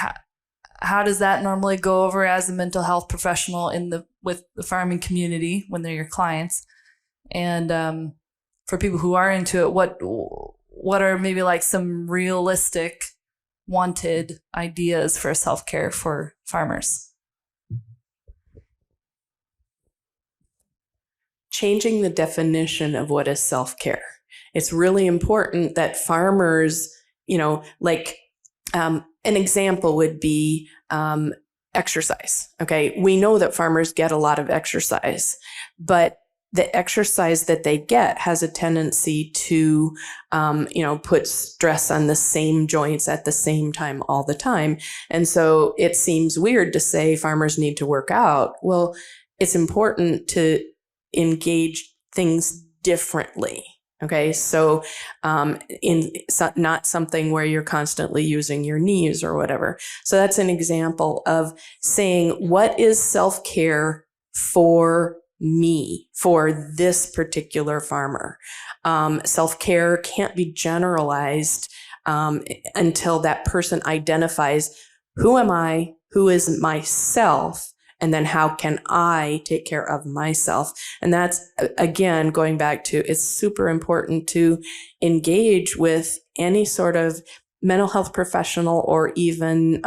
How does that normally go over as a mental health professional with the farming community when they're your clients? And for people who are into it, what are maybe like some realistic wanted ideas for self-care for farmers? Changing the definition of what is self-care. It's really important that farmers, an example would be exercise. Okay. We know that farmers get a lot of exercise, but the exercise that they get has a tendency to, put stress on the same joints at the same time all the time. And so it seems weird to say farmers need to work out. Well, it's important to engage things differently. Okay, so not something where you're constantly using your knees or whatever. So that's an example of saying, what is self-care for me, for this particular farmer? Self-care can't be generalized until that person identifies, who am I, who is myself, and then how can I take care of myself? And that's, again, going back to, it's super important to engage with any sort of mental health professional or even,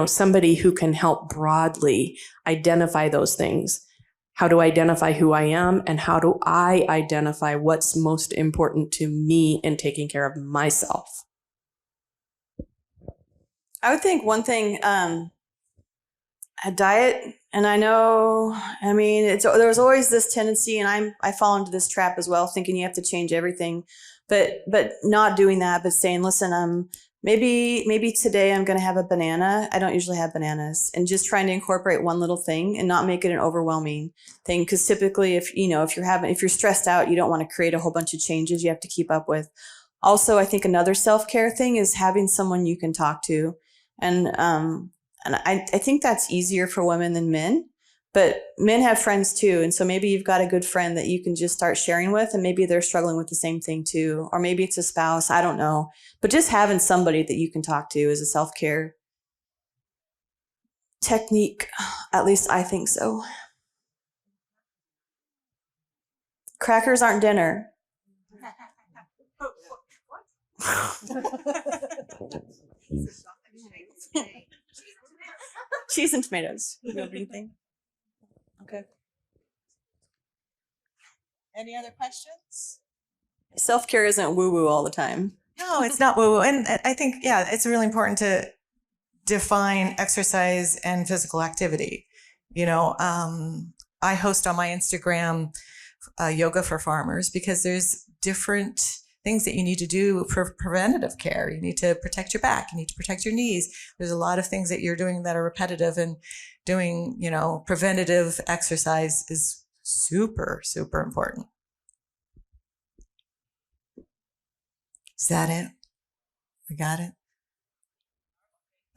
somebody who can help broadly identify those things. How to identify who I am, and how do I identify what's most important to me in taking care of myself? I would think one thing, a diet, and there's always this tendency, and I fall into this trap as well, thinking you have to change everything, but not doing that, but saying, listen, maybe today I'm going to have a banana. I don't usually have bananas, and just trying to incorporate one little thing and not make it an overwhelming thing. Because typically, if you're stressed out, you don't want to create a whole bunch of changes you have to keep up with. Also, I think another self-care thing is having someone you can talk to, and I think that's easier for women than men, but men have friends too. And so maybe you've got a good friend that you can just start sharing with, and maybe they're struggling with the same thing too. Or maybe it's a spouse, I don't know. But just having somebody that you can talk to is a self-care technique. At least I think so. Crackers aren't dinner. Cheese and tomatoes. You know anything? Okay. Any other questions? Self-care isn't woo-woo all the time. No, it's not woo-woo. And I think, it's really important to define exercise and physical activity. I host on my Instagram yoga for farmers, because there's different things that you need to do for preventative care. You need to protect your back. You need to protect your knees. There's a lot of things that you're doing that are repetitive, and doing, preventative exercise is super, super important. Is that it? We got it?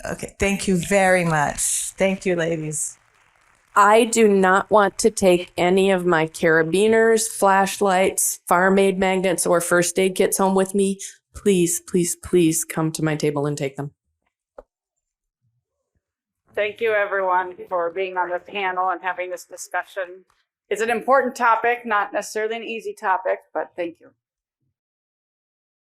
Okay. Thank you very much. Thank you, ladies. I do not want to take any of my carabiners, flashlights, farm aid magnets, or first aid kits home with me. Please, please, please come to my table and take them. Thank you, everyone, for being on the panel and having this discussion. It's an important topic, not necessarily an easy topic, but thank you.